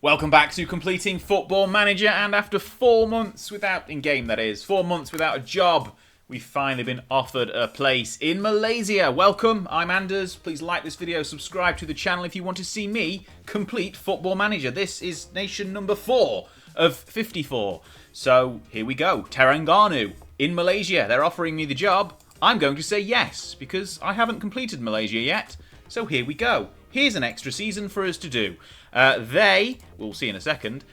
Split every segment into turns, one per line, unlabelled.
Welcome back to Completing Football Manager, and after 4 months without, in-game that is, 4 months without a job, we've finally been offered a place in Malaysia. Welcome, I'm Anders. Please like this video, subscribe to the channel if you want to see me complete Football Manager. This is nation number 4 of 54. So here we go, Terengganu in Malaysia. They're offering me the job. I'm going to say yes, because I haven't completed Malaysia yet. So here we go. Here's an extra season for us to do. We'll see in a second,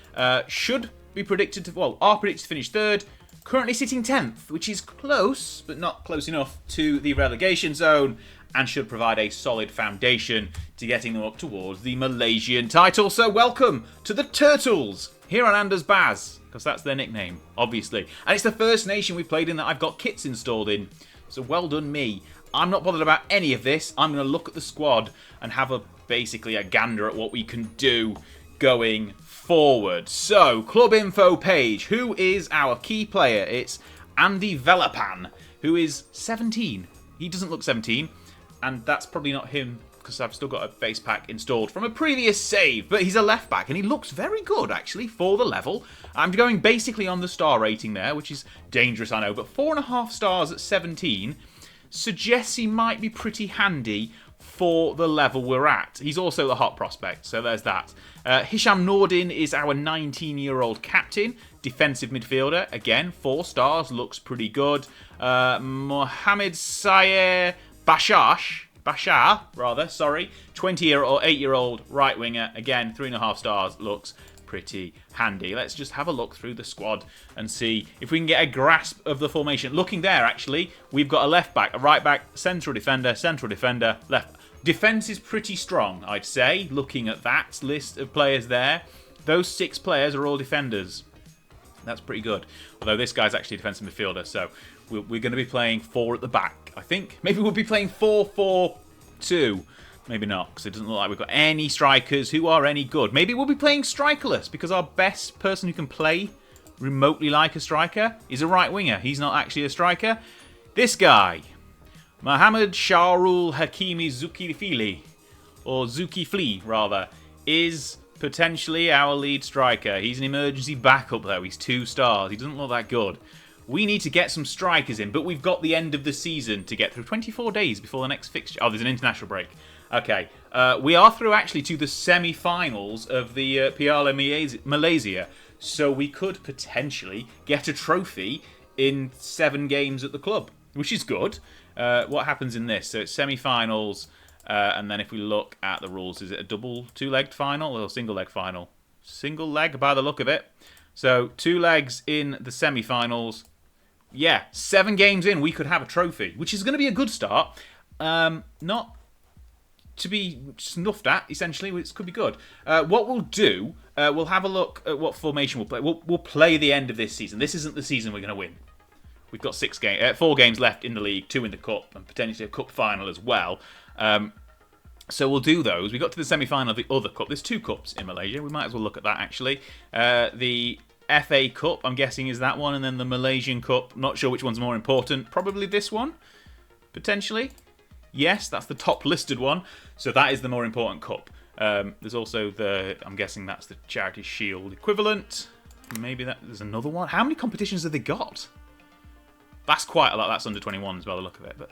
should be predicted to, are predicted to finish 3rd, currently sitting 10th, which is close, but not close enough to the relegation zone, and should provide a solid foundation to getting them up towards the Malaysian title. So welcome to the Turtles, here on Anders Baz, because that's their nickname, obviously. And it's the first nation we've played in that I've got kits installed in, so well done me. I'm not bothered about any of this. I'm going to look at the squad and have basically a gander at what we can do going forward. So, club info page. Who is our key player? It's Andy Velapan, who is 17. He doesn't look 17, and that's probably not him because I've still got a base pack installed from a previous save, but he's a left back and he looks very good actually for the level. I'm going basically on the star rating there, which is dangerous, I know, but 4.5 stars at 17 suggests he might be pretty handy for the level we're at. He's also the hot prospect, so there's that. Hisham Nordin is our 19-year-old captain, defensive midfielder. Again, 4 stars, looks pretty good. Mohamed Sayer Bashar, 8-year-old right winger. Again, 3.5 stars, looks pretty handy. Let's just have a look through the squad and see if we can get a grasp of the formation. Looking there, actually, we've got a left back, a right back, central defender, left. Defense is pretty strong, I'd say, looking at that list of players there. Those 6 players are all defenders. That's pretty good. Although this guy's actually a defensive midfielder, so we're going to be playing 4 at the back, I think. Maybe we'll be playing 4-4-2. Maybe not, because it doesn't look like we've got any strikers who are any good. Maybe we'll be playing strikerless, because our best person who can play remotely like a striker is a right winger. He's not actually a striker. This guy, Mohamed Shahrul Hakimi Zulkifli, or Zulkifli rather, is potentially our lead striker. He's an emergency backup though. He's 2 stars. He doesn't look that good. We need to get some strikers in, but we've got the end of the season to get through. 24 days before the next fixture. Oh, there's an international break. Okay, we are through actually to the semi-finals of the Piala Malaysia, so we could potentially get a trophy in 7 games at the club, which is good. What happens in this? So it's semi-finals, and then if we look at the rules, is it a double 2-legged final or single-leg final? Single leg by the look of it. So 2 legs in the semi-finals. Yeah, 7 games in, we could have a trophy, which is going to be a good start. Not to be snuffed at, essentially. It could be good. What we'll do, we'll have a look at what formation we'll play. We'll play the end of this season. This isn't the season we're going to win. We've got 4 games left in the league, 2 in the cup, and potentially a cup final as well. So we'll do those. We got to the semi-final of the other cup. There's 2 cups in Malaysia. We might as well look at that, actually. The FA Cup, I'm guessing, is that one, and then the Malaysian Cup. Not sure which one's more important. Probably this one, potentially. Yes, that's the top listed one. So that is the more important cup. There's also I'm guessing that's the Charity Shield equivalent. Maybe there's another one. How many competitions have they got? That's quite a lot. That's under 21 as well, the look of it. But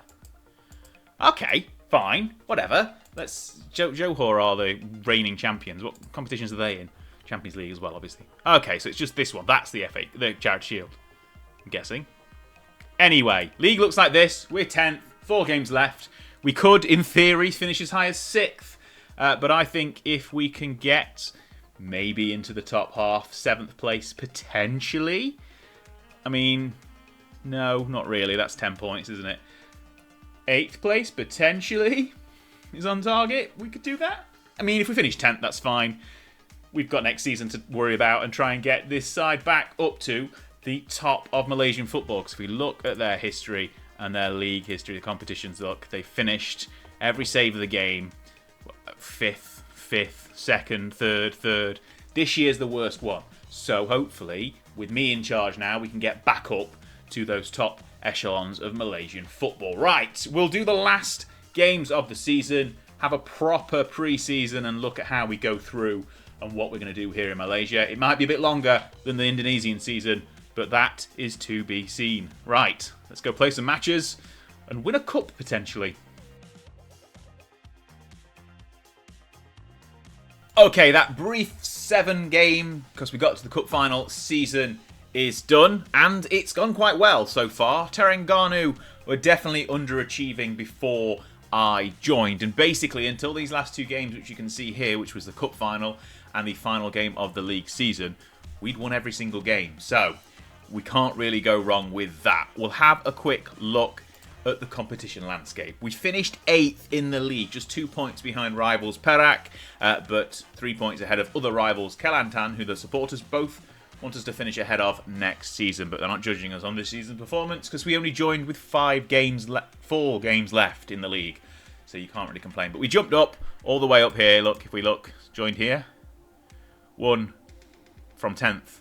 okay, fine, whatever. Johor are the reigning champions. What competitions are they in? Champions League as well, obviously. Okay, so it's just this one. That's the the Charity Shield, I'm guessing. Anyway, league looks like this. We're 10th, 4 games left. We could, in theory, finish as high as 6th. But I think if we can get maybe into the top half, 7th place, potentially. I mean, no, not really. That's 10 points, isn't it? 8th place, potentially, is on target. We could do that. I mean, if we finish 10th, that's fine. We've got next season to worry about and try and get this side back up to the top of Malaysian football. Because if we look at their history and their league history, the competitions, look, they finished every save of the game 5th, 2nd, 3rd. This year's the worst one. So hopefully, with me in charge now, we can get back up to those top echelons of Malaysian football. Right, we'll do the last games of the season, have a proper pre-season and look at how we go through and what we're going to do here in Malaysia. It might be a bit longer than the Indonesian season, but that is to be seen. Right, let's go play some matches and win a cup potentially. Okay, that brief 7-game, because we got to the cup final, season is done, and it's gone quite well so far. Terengganu were definitely underachieving before I joined, and basically until these last 2 games, which you can see here, which was the cup final and the final game of the league season, we'd won every single game, so we can't really go wrong with that. We'll have a quick look at the competition landscape. We finished 8th in the league, just 2 points behind rivals Perak, but 3 points ahead of other rivals Kelantan, who the supporters both want us to finish ahead of next season, but they're not judging us on this season's performance because we only joined with 4 games left in the league, so you can't really complain. But we jumped up all the way up here. Look, if we look, joined here, won from 10th,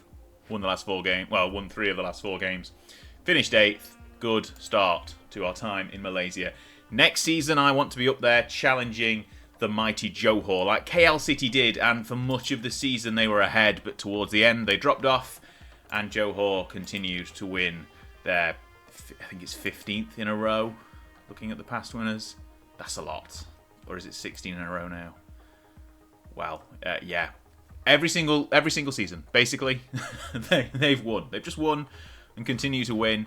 won the last 4 games, well, won 3 of the last 4 games, finished 8th. Good start to our time in Malaysia. Next season, I want to be up there challenging the mighty Johor, like KL City did, and for much of the season they were ahead, but towards the end they dropped off, and Johor continued to win their, I think it's 15th in a row. Looking at the past winners, that's a lot. Or is it 16 in a row now? Well, yeah. Every single season, basically, they've won. They've just won and continue to win.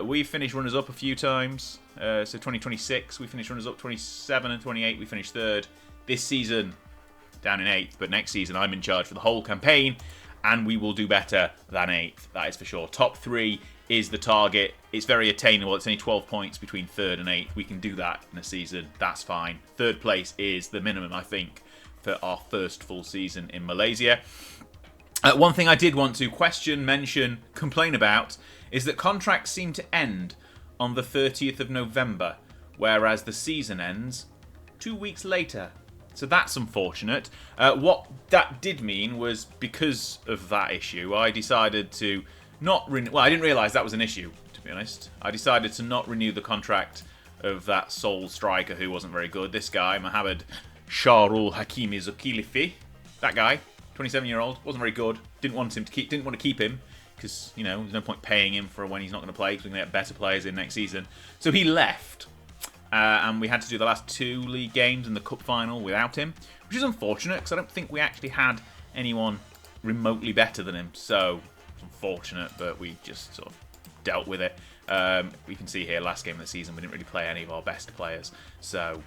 We've finished runners-up a few times. So 2026, we finished runners-up. 27 and 28, we finished 3rd. This season, down in 8th. But next season, I'm in charge for the whole campaign, and we will do better than 8th. That is for sure. Top 3 is the target. It's very attainable. It's only 12 points between 3rd and 8th. We can do that in a season. That's fine. 3rd place is the minimum, I think, for our first full season in Malaysia. One thing I did want to question, mention, complain about is that contracts seem to end on the 30th of November, whereas the season ends 2 weeks later. So that's unfortunate. What that did mean was, because of that issue, I decided to not renew. Well, I didn't realise that was an issue, to be honest. I decided to not renew the contract of that sole striker who wasn't very good. This guy, Mohammed Shahrul Hakimi Zulkifli. That guy, 27-year-old, wasn't very good. Didn't want to keep him because, you know, there's no point paying him for when he's not going to play because we're going to get better players in next season. So he left, and we had to do the last 2 league games and the cup final without him, which is unfortunate because I don't think we actually had anyone remotely better than him. So it's unfortunate, but we just sort of dealt with it. We can see here, last game of the season, we didn't really play any of our best players, so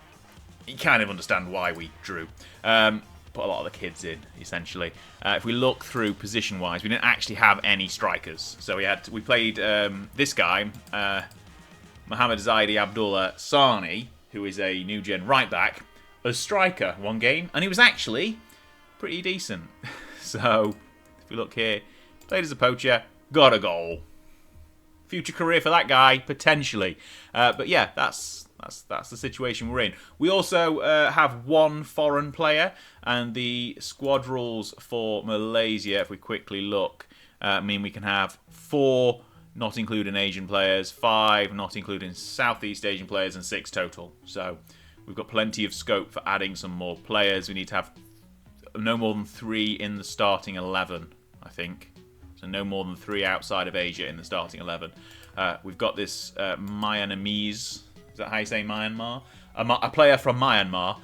you kind of understand why we drew. Put a lot of the kids in, essentially. If we look through position-wise, we didn't actually have any strikers. So we played this guy, Mohamed Zaidi Abdullah Sani, who is a new-gen right-back, as striker 1 game, and he was actually pretty decent. So, if we look here, played as a poacher, got a goal. Future career for that guy, potentially. But yeah, that's the situation we're in. We also have 1 foreign player, and the squad rules for Malaysia, if we quickly look, mean we can have 4, not including Asian players, 5, not including Southeast Asian players, and 6 total. So we've got plenty of scope for adding some more players. We need to have no more than 3 in the starting 11, I think. So no more than 3 outside of Asia in the starting 11. We've got this Myanmarese. Is that how you say Myanmar? A player from Myanmar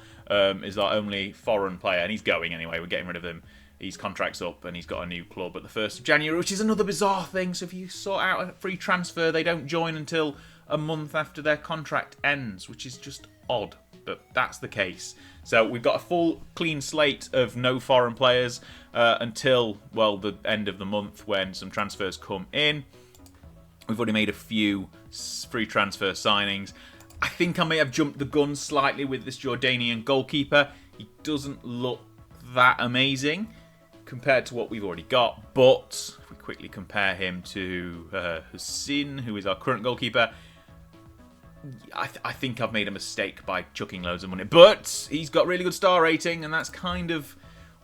is our only foreign player, and he's going anyway. We're getting rid of him. His contract's up, and he's got a new club at the 1st of January, which is another bizarre thing. So if you sort out a free transfer, they don't join until a month after their contract ends, which is just odd, but that's the case. So we've got a full clean slate of no foreign players until, well, the end of the month when some transfers come in. We've already made a few free transfer signings. I think I may have jumped the gun slightly with this Jordanian goalkeeper. He doesn't look that amazing compared to what we've already got. But if we quickly compare him to Hussein, who is our current goalkeeper, I think I've made a mistake by chucking loads of money. But he's got really good star rating, and that's kind of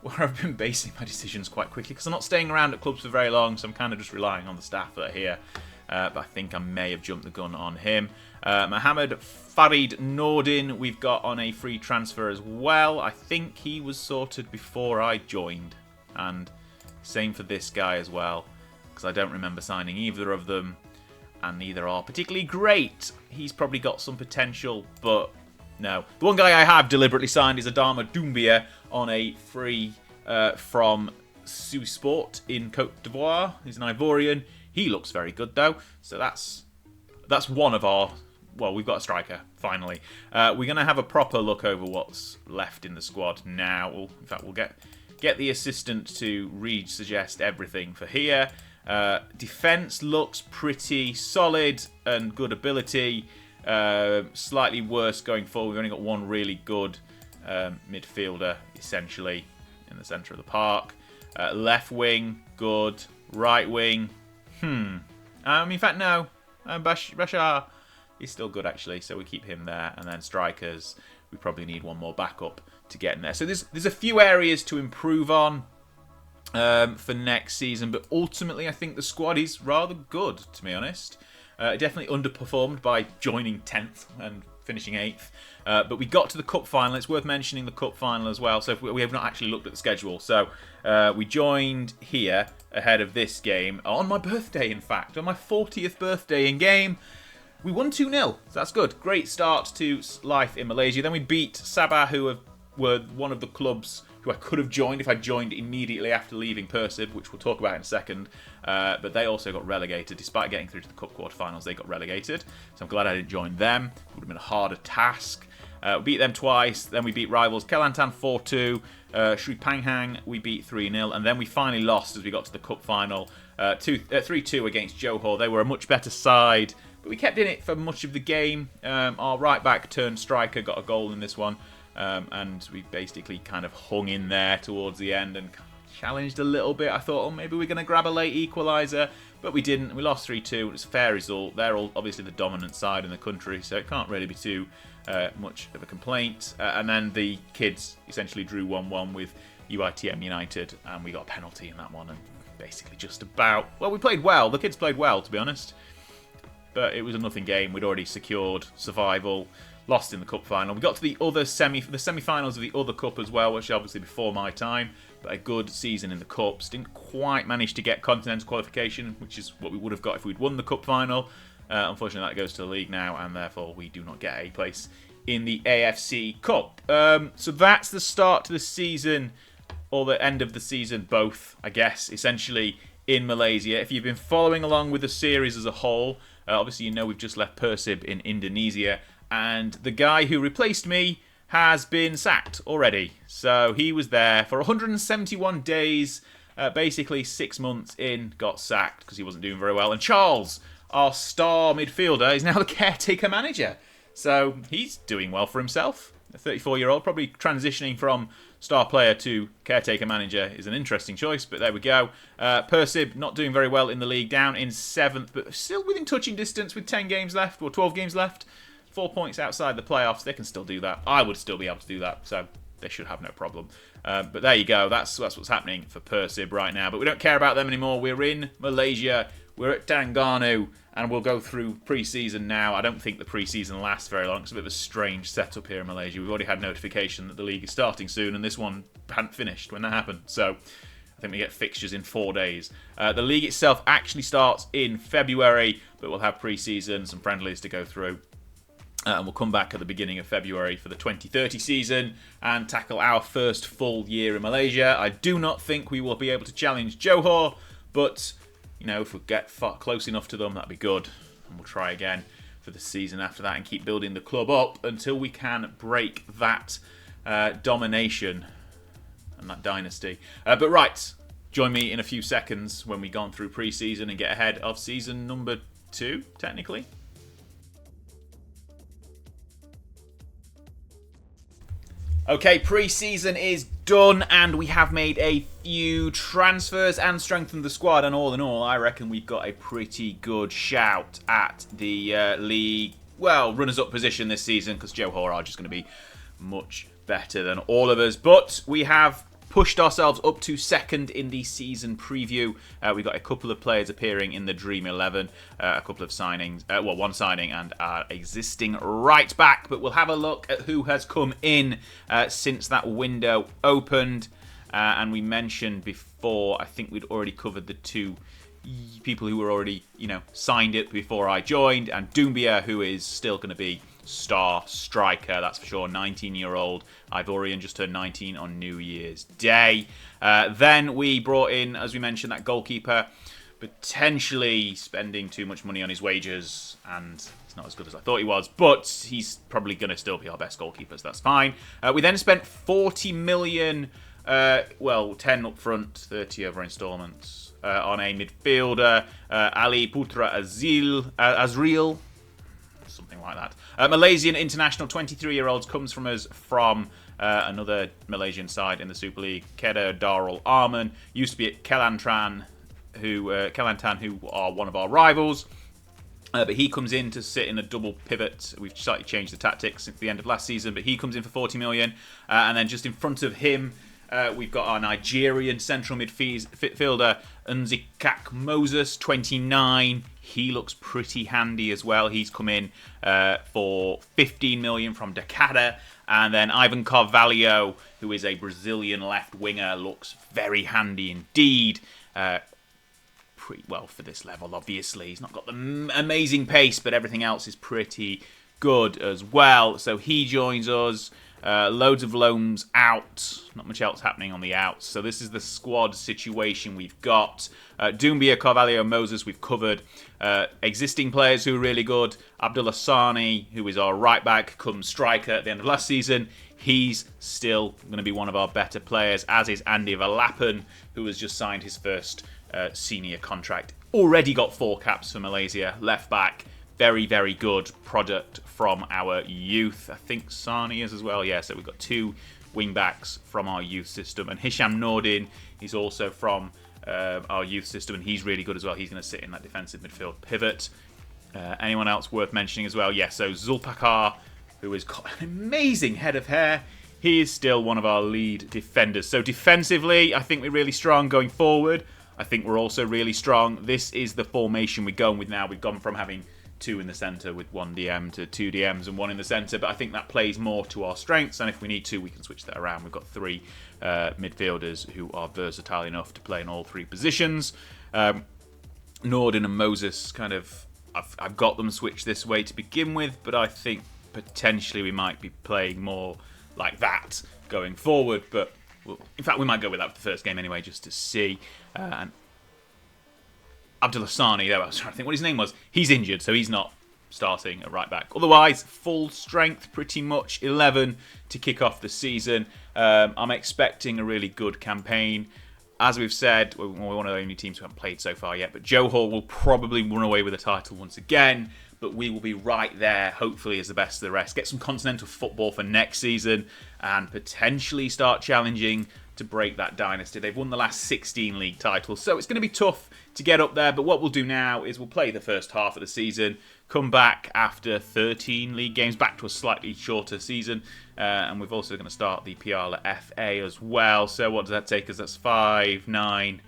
where I've been basing my decisions quite quickly, because I'm not staying around at clubs for very long, so I'm kind of just relying on the staff that are here. but I think I may have jumped the gun on him. Mohammed Farid Nordin we've got on a free transfer as well. I think he was sorted before I joined. And same for this guy as well, because I don't remember signing either of them. And neither are particularly great. He's probably got some potential, but no. The one guy I have deliberately signed is Adama Doumbia on a free from Sport in Cote d'Ivoire. He's an Ivorian. He looks very good though. So that's one of our... Well, we've got a striker, finally. We're going to have a proper look over what's left in the squad now. In fact, we'll get the assistant to suggest everything for here. Defense looks pretty solid and good ability. Slightly worse going forward. We've only got one really good midfielder, essentially, in the centre of the park. Left wing, good. Right wing, in fact, no. Bashar is still good, actually, so we keep him there. And then strikers, we probably need one more backup to get in there. So there's a few areas to improve on for next season, but ultimately I think the squad is rather good, to be honest. Definitely underperformed by joining 10th and finishing 8th. But we got to the cup final. It's worth mentioning the cup final as well. So we have not actually looked at the schedule. So we joined here ahead of this game on my birthday, in fact, on my 40th birthday in game. We won 2-0, so that's good. Great start to life in Malaysia. Then we beat Sabah, who were one of the clubs who I could have joined if I joined immediately after leaving Persib, which we'll talk about in a second. But they also got relegated. Despite getting through to the cup quarterfinals, they got relegated. So I'm glad I didn't join them. It would have been a harder task. We beat them twice. Then we beat rivals Kelantan 4-2. Sri Panghang we beat 3-0. And then we finally lost as we got to the cup final. 3-2 against Johor. They were a much better side. But we kept in it for much of the game. Our right back turned striker got a goal in this one. And we basically kind of hung in there towards the end and challenged a little bit. I thought, maybe we're going to grab a late equaliser, but we didn't. We lost 3-2. It was a fair result. They're all obviously the dominant side in the country, so it can't really be too much of a complaint. And then the kids essentially drew 1-1 with UITM United, and we got a penalty in that one. And basically just about... Well, we played well. The kids played well, to be honest. But it was a nothing game. We'd already secured survival. Lost in the cup final. We got to the semi-finals of the other cup as well, which obviously before my time, but a good season in the cups. Didn't quite manage to get continental qualification, which is what we would have got if we'd won the cup final. Unfortunately, that goes to the league now, and therefore we do not get a place in the AFC Cup. So that's the start to the season, or the end of the season, both, I guess, essentially in Malaysia. If you've been following along with the series as a whole, obviously you know we've just left Persib in Indonesia. And the guy who replaced me has been sacked already. So he was there for 171 days, basically 6 months in, got sacked because he wasn't doing very well. And Charles, our star midfielder, is now the caretaker manager. So he's doing well for himself. A 34-year-old, probably transitioning from star player to caretaker manager is an interesting choice, but there we go. Persib not doing very well in the league, down in 7th, but still within touching distance with 10 games left, or 12 games left. 4 points outside the playoffs. They can still do that. I would still be able to do that, so they should have no problem. But there you go. That's what's happening for Persib right now. But we don't care about them anymore. We're in Malaysia. We're at Terengganu, and we'll go through pre-season now. I don't think the pre-season lasts very long. It's a bit of a strange setup here in Malaysia. We've already had notification that the league is starting soon, and this one hadn't finished when that happened. So I think we get fixtures in 4 days. The league itself actually starts in February, but we'll have pre-season, some friendlies to go through. And we'll come back at the beginning of February for the 2030 season and tackle our first full year in Malaysia. I do not think we will be able to challenge Johor, but if we get close enough to them, that'd be good. And we'll try again for the season after that and keep building the club up until we can break that domination and that dynasty. But right, join me in a few seconds when we've gone through pre-season and get ahead of season number 2, technically. Okay, pre-season is done, and we have made a few transfers and strengthened the squad. And all in all, I reckon we've got a pretty good shout at the league, runners-up position this season, because Johor are just going to be much better than all of us. But we have pushed ourselves up to second in the season preview. We got a couple of players appearing in the Dream 11, a couple of signings, one signing and our existing right back. But we'll have a look at who has come in since that window opened. And we mentioned before, I think we'd already covered the two people who were already, signed it before I joined, and Doumbia, who is still going to be star striker, that's for sure. 19-year-old Ivorian, just turned 19 on New Year's Day. Then we brought in, as we mentioned, that goalkeeper, potentially spending too much money on his wages, and it's not as good as I thought he was, but he's probably going to still be our best goalkeeper, so that's fine. We then spent 40 million, 10 up front, 30 over instalments, on a midfielder, Ali Putra Azril, something like that. Malaysian international, 23-year-olds, comes from us from another Malaysian side in the Super League, Kedah Darul Aman. Used to be at Kelantan, who are one of our rivals. But he comes in to sit in a double pivot. We've slightly changed the tactics since the end of last season, but he comes in for 40 million. And then just in front of him, we've got our Nigerian central midfielder, Nzikak Moses, 29. He looks pretty handy as well. He's come in for 15 million from Dakar. And then Ivan Carvalho, who is a Brazilian left winger, looks very handy indeed. Pretty well for this level, obviously. He's not got the amazing pace, but everything else is pretty good as well. So he joins us. Loads of loans out. Not much else happening on the outs. So this is the squad situation we've got. Doumbia, Carvalho, Moses, we've covered. Existing players who are really good. Abdullah Sani, who is our right back, come striker at the end of last season. He's still going to be one of our better players, as is Andy Valapan, who has just signed his first senior contract. Already got 4 caps for Malaysia. Left back. Very, very good product from our youth. I think Sani is as well. Yeah, so we've got 2 wing-backs from our youth system. And Hisham Nordin is also from our youth system, and he's really good as well. He's going to sit in that defensive midfield pivot. Anyone else worth mentioning as well? Yeah, so Zulpakar, who has got an amazing head of hair. He is still one of our lead defenders. So defensively, I think we're really strong going forward. I think we're also really strong. This is the formation we're going with now. We've gone from having 2 in the centre with 1 DM to 2 DMs and 1 in the centre, but I think that plays more to our strengths, and if we need to, we can switch that around. We've got 3 midfielders who are versatile enough to play in all 3 positions. Nordin and Moses, I've got them switched this way to begin with, but I think potentially we might be playing more like that going forward, but in fact we might go with that for the first game anyway, just to see. And Abdullah Sani, I was trying to think what his name was. He's injured, so he's not starting at right back. Otherwise, full strength, pretty much 11 to kick off the season. I'm expecting a really good campaign. As we've said, we're one of the only teams who haven't played so far yet, but Johor will probably run away with the title once again, but we will be right there, hopefully, as the best of the rest. Get some continental football for next season and potentially start challenging to break that dynasty. They've won the last 16 league titles, so it's going to be tough to get up there, but what we'll do now is we'll play the first half of the season, come back after 13 league games, back to a slightly shorter season, and we're also going to start the Piala FA as well. So what does that take us? That's 5, 9,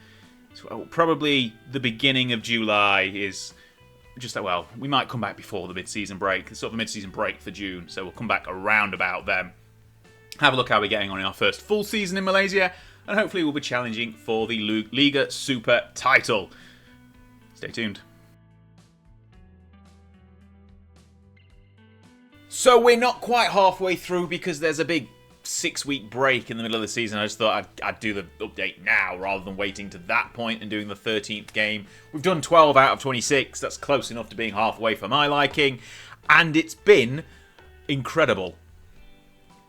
so probably the beginning of July is just that. Well, we might come back before the mid-season break, sort of a mid-season break for June, so we'll come back around about then. Have a look how we're getting on in our first full season in Malaysia, and hopefully we'll be challenging for the Liga Super title. Stay tuned. So we're not quite halfway through because there's a big 6-week break in the middle of the season. I just thought I'd do the update now rather than waiting to that point and doing the 13th game. We've done 12 out of 26. That's close enough to being halfway for my liking. And it's been incredible.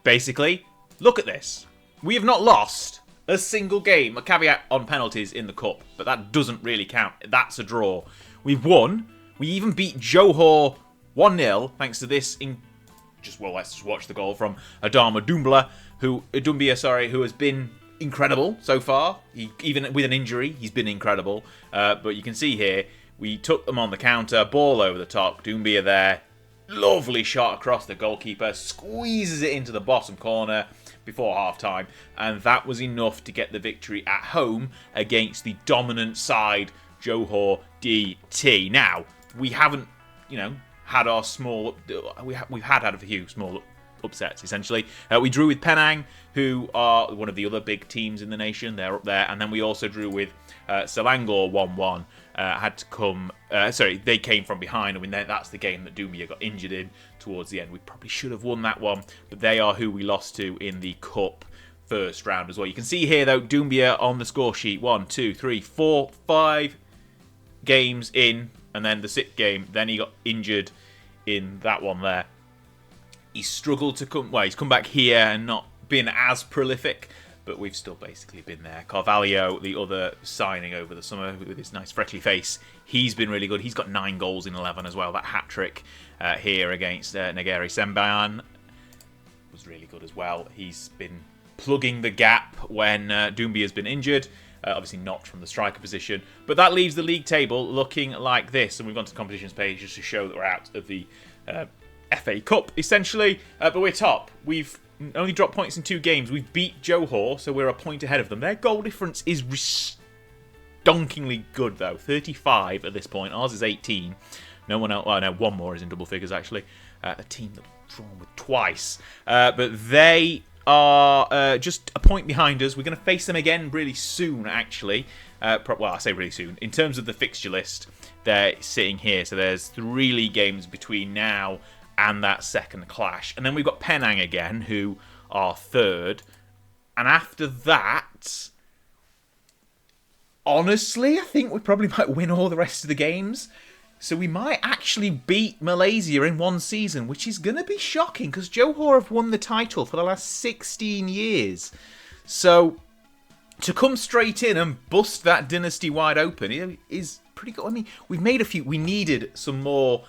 Basically, look at this. We have not lost a single game. A caveat on penalties in the cup, but that doesn't really count. That's a draw. We've won. We even beat Johor 1-0 thanks to this. Let's just watch the goal from Adama Doumbia, who has been incredible so far. Even with an injury, he's been incredible. But you can see here, we took them on the counter, ball over the top, Doumbia there. Lovely shot across the goalkeeper, squeezes it into the bottom corner. before half-time, and that was enough to get the victory at home against the dominant side, Johor DT. Now, we haven't, had our small... We've had a few small upsets, essentially. We drew with Penang, who are one of the other big teams in the nation. They're up there. And then we also drew with Selangor 1-1. Had to come... they came from behind. I mean, that's the game that Doumbia got injured in towards the end. We probably should have won that one, but they are who we lost to in the Cup first round as well. You can see here, though, Doumbia on the score sheet. 1, 2, 3, 4, 5 games in, and then the 6th game. Then he got injured in that one there. He's struggled to come... Well, he's come back here and not been as prolific, but we've still basically been there. Carvalho, the other signing over the summer with his nice freckly face, he's been really good. He's got 9 goals in 11 as well. That hat-trick here against Negeri Sembilan was really good as well. He's been plugging the gap when Doumbia has been injured. Obviously not from the striker position. But that leaves the league table looking like this. And we've gone to the competitions page just to show that we're out of the... FA Cup, essentially, but we're top. We've only dropped points in 2 games. We've beat Johor, so we're a point ahead of them. Their goal difference is stonkingly good, though. 35 at this point. Ours is 18. No one else... Well, no, one more is in double figures, actually. A team that we've drawn with twice. But they are just a point behind us. We're going to face them again really soon, actually. Well, I say really soon. In terms of the fixture list, they're sitting here. So there's 3 league games between now and that second clash. And then we've got Penang again, who are 3rd. And after that, honestly, I think we probably might win all the rest of the games. So we might actually beat Malaysia in one season, which is going to be shocking, because Johor have won the title for the last 16 years. So to come straight in and bust that dynasty wide open is pretty good. I mean, we've made a few... We needed some more...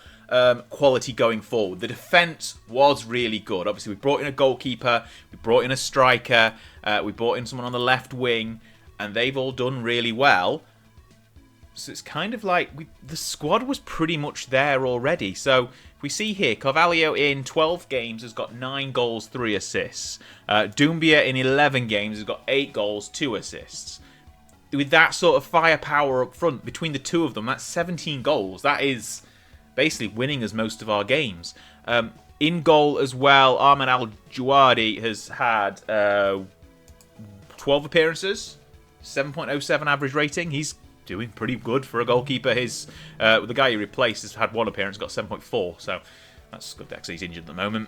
quality going forward. The defence was really good. Obviously, we brought in a goalkeeper, we brought in a striker, we brought in someone on the left wing, and they've all done really well. So it's kind of like the squad was pretty much there already. So if we see here, Carvalho in 12 games has got 9 goals, 3 assists. Doumbia in 11 games has got 8 goals, 2 assists. With that sort of firepower up front, between the two of them, that's 17 goals. That is... basically winning us most of our games. In goal as well, Ahmed Al-Jawadi has had 12 appearances, 7.07 average rating. He's doing pretty good for a goalkeeper. The guy he replaced has had 1 appearance, got 7.4, so that's good. Actually, he's injured at the moment.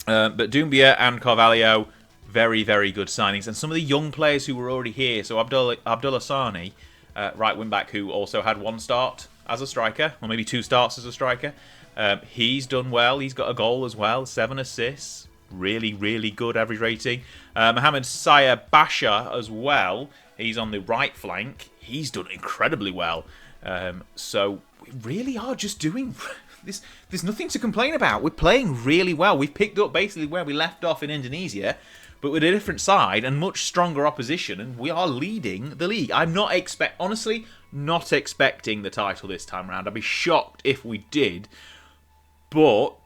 But Doumbia and Carvalho, very, very good signings. And some of the young players who were already here, so Abdullah Sani, right wing back, who also had 1 start as a striker, or maybe 2 starts as a striker. He's done well. He's got a goal as well, 7 assists. Really, really good average rating. Mohamed Saya Basha as well. He's on the right flank. He's done incredibly well. So we really are just doing... There's nothing to complain about. We're playing really well. We've picked up basically where we left off in Indonesia, but with a different side and much stronger opposition, and we are leading the league. I'm not honestly not expecting the title this time around. I'd be shocked if we did, but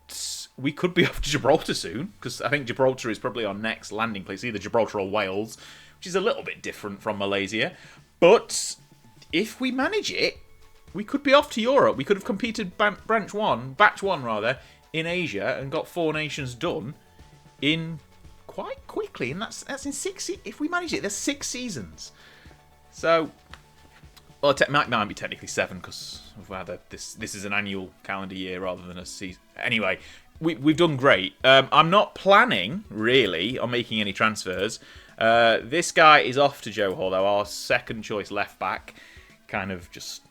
we could be off to Gibraltar soon, because I think Gibraltar is probably our next landing place, either Gibraltar or Wales, which is a little bit different from Malaysia. But if we manage it, we could be off to Europe. We could have competed batch one in Asia and got 4 nations done in quite quickly, and that's in 6. If we manage it, there's 6 seasons. So, well, it might be technically 7 because this is an annual calendar year rather than a season. Anyway, we've done great. I'm not planning really on making any transfers. This guy is off to Johor though, our second choice left back, kind of just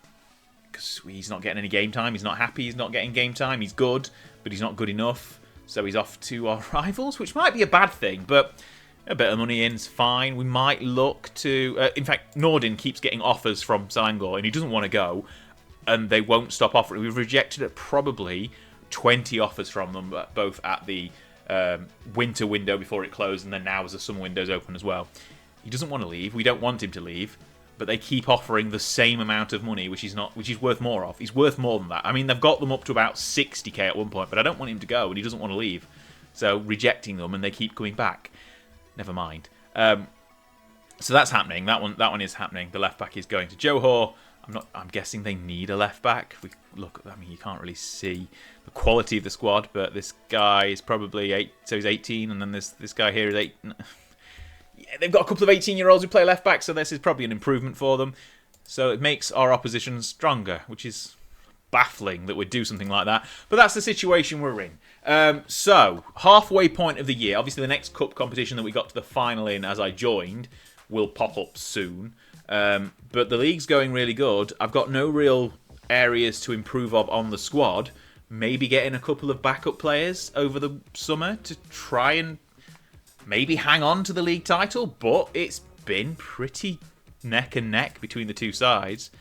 because he's not getting any game time. He's not happy. He's not getting game time. He's good, but he's not good enough. So he's off to our rivals, which might be a bad thing, but a bit of money in is fine. We might look to... in fact, Nordin keeps getting offers from Selangor, and he doesn't want to go, and they won't stop offering. We've rejected probably 20 offers from them, both at the winter window before it closed, and then now as the summer window's open as well. He doesn't want to leave. We don't want him to leave, but they keep offering the same amount of money, which he's worth more of. He's worth more than that. I mean, they've got them up to about 60k at one point, but I don't want him to go, and he doesn't want to leave. So rejecting them, and they keep coming back. never mind. So that's happening. That one is happening. The left back is going to Johor. I'm guessing they need a left back. If we look, I mean, you can't really see the quality of the squad, but this guy is probably 8, so he's 18, and then this guy here is 8. Yeah, they've got a couple of 18-year-olds who play left back, so this is probably an improvement for them. So it makes our opposition stronger, which is baffling that we'd do something like that. But that's the situation we're in. So halfway point of the year. Obviously, the next cup competition that we got to the final in as I joined will pop up soon. But the league's going really good. I've got no real areas to improve on the squad. Maybe getting a couple of backup players over the summer to try and maybe hang on to the league title. But it's been pretty neck and neck between the two sides.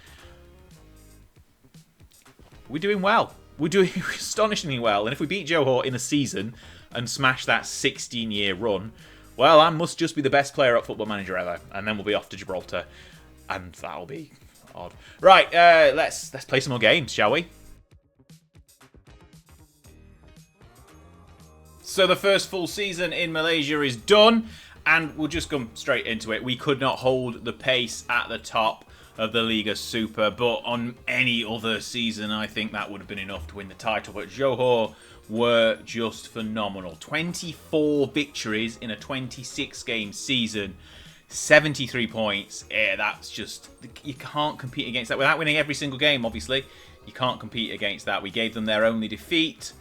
We're doing well. We're doing astonishingly well. And if we beat Johor in a season and smash that 16-year run, well, I must just be the best player at Football Manager ever. And then we'll be off to Gibraltar. And that'll be odd. Right, let's play some more games, shall we? So the first full season in Malaysia is done. And we'll just come straight into it. We could not hold the pace at the top of the Liga Super, but on any other season, I think that would have been enough to win the title. But Johor were just phenomenal. 24 victories in a 26-game season, 73 points. Yeah, that's just, you can't compete against that. Without winning every single game, obviously, you can't compete against that. We gave them their only defeat.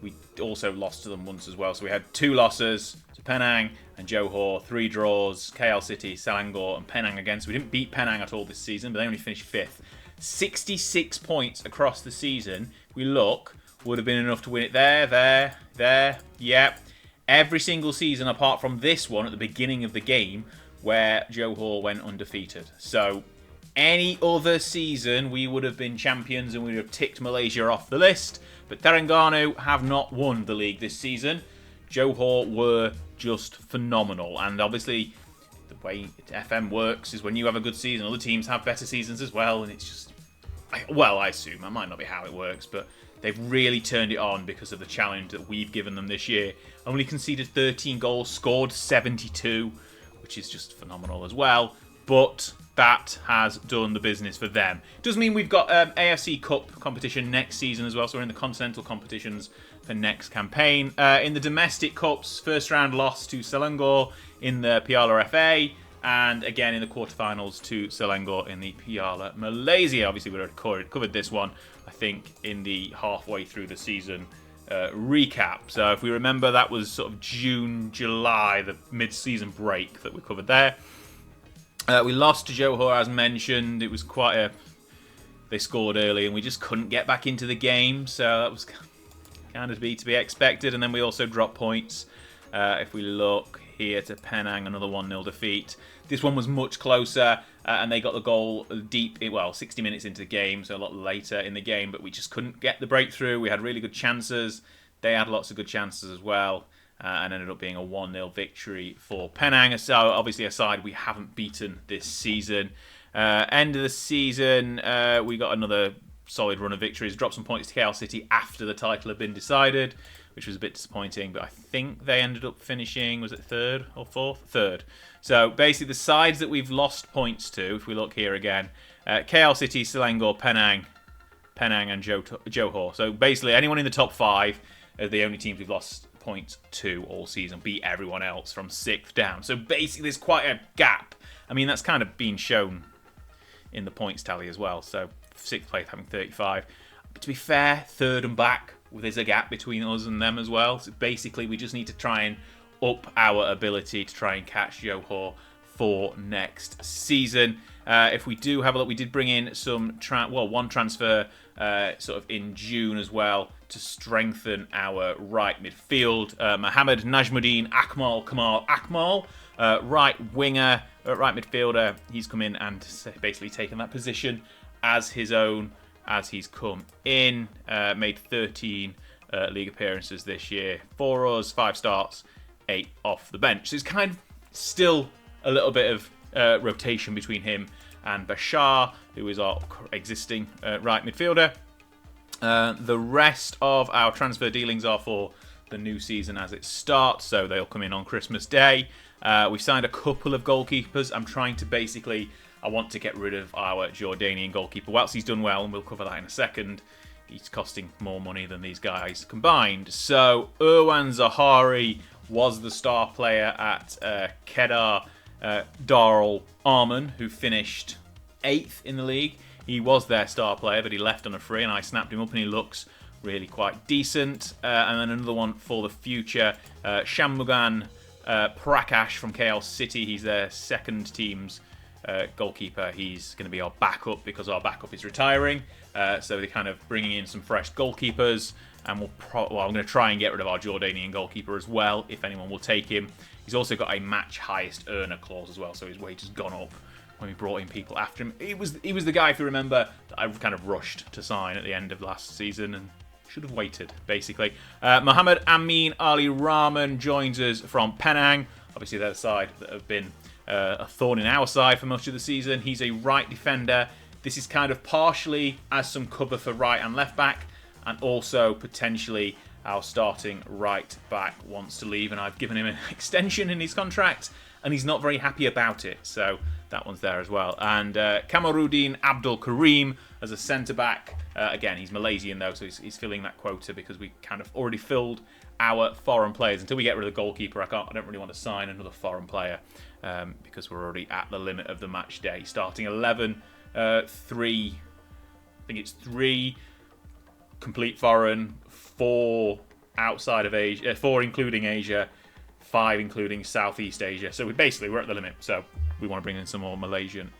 We also lost to them once as well. So we had 2 losses to Penang and Johor, 3 draws, KL City, Selangor and Penang again. So we didn't beat Penang at all this season, but they only finished 5th. 66 points across the season. If we look, would have been enough to win it there. Yep. Every single season apart from this one at the beginning of the game where Johor went undefeated. So any other season we would have been champions and we would have ticked Malaysia off the list. But Terengganu have not won the league this season. Johor were just phenomenal. And obviously, the way FM works is when you have a good season, other teams have better seasons as well. And it's just, well, I assume, that might not be how it works, but they've really turned it on because of the challenge that we've given them this year. Only conceded 13 goals, scored 72, which is just phenomenal as well. But that has done the business for them. Does mean we've got AFC Cup competition next season as well, so we're in the continental competitions for next campaign. In the domestic cups, first round loss to Selangor in the Piala FA, and again in the quarterfinals to Selangor in the Piala Malaysia. Obviously, we already covered this one, I think, in the halfway through the season recap. So if we remember, that was sort of June, July, the mid-season break that we covered there. We lost to Johor, as mentioned. It was quite a... They scored early and we just couldn't get back into the game. So that was kind of to be expected. And then we also dropped points. If we look here to Penang, another 1-0 defeat. This one was much closer. And they got the goal deep, 60 minutes into the game. So a lot later in the game. But we just couldn't get the breakthrough. We had really good chances. They had lots of good chances as well. And ended up being a 1-0 victory for Penang. So obviously a side we haven't beaten this season. End of the season, we got another solid run of victories. Dropped some points to KL City after the title had been decided, which was a bit disappointing. But I think they ended up finishing, was it 3rd or 4th? 3rd. So basically the sides that we've lost points to, if we look here again, KL City, Selangor, Penang and Johor. So basically anyone in the top 5 are the only teams we've lost points to all season, beat everyone else from 6th down. So basically there's quite a gap. I mean, that's kind of been shown in the points tally as well. So 6th place having 35. But to be fair, 3rd and back, there's a gap between us and them as well. So basically we just need to try and up our ability to try and catch Johor for next season. If we do have a look, we did bring in some one transfer sort of in June as well to strengthen our right midfield. Mohammed Najmuddin Kamal Akmal, right winger, right midfielder. He's come in and basically taken that position as his own as he's come in. Made 13 league appearances this year for us, 5 starts, 8 off the bench. So it's kind of still a little bit of rotation between him and Bashar, who is our existing right midfielder. The rest of our transfer dealings are for the new season as it starts, so they'll come in on Christmas Day. We've signed a couple of goalkeepers. I want to get rid of our Jordanian goalkeeper. Whilst he's done well, and we'll cover that in a second, he's costing more money than these guys combined. So Irwan Zahari was the star player at Kedar Darul Arman, who finished 8th in the league. He was their star player, but he left on a free, and I snapped him up, and he looks really quite decent. And then another one for the future, Shanmugan Prakash from KL City. He's their second team's goalkeeper. He's going to be our backup because our backup is retiring. So they're kind of bringing in some fresh goalkeepers, and I'm going to try and get rid of our Jordanian goalkeeper as well, if anyone will take him. He's also got a match highest earner clause as well, so his wage has gone up when we brought in people after him. He was the guy, if you remember, that I kind of rushed to sign at the end of last season and should have waited, basically. Mohammed Amin Ali Rahman joins us from Penang. Obviously, they're the side that have been a thorn in our side for much of the season. He's a right defender. This is kind of partially as some cover for right and left back, and also potentially our starting right back wants to leave, and I've given him an extension in his contract, and he's not very happy about it. So that one's there as well. And Kamaruddin Abdul Karim as a centre-back. Again, he's Malaysian, though, so he's filling that quota because we kind of already filled our foreign players. Until we get rid of the goalkeeper, I don't really want to sign another foreign player because we're already at the limit of the match day. Starting 11, 3 complete foreign, 4 outside of Asia, 4 including Asia, 5 including Southeast Asia. So we're at the limit. So we want to bring in some more Malaysian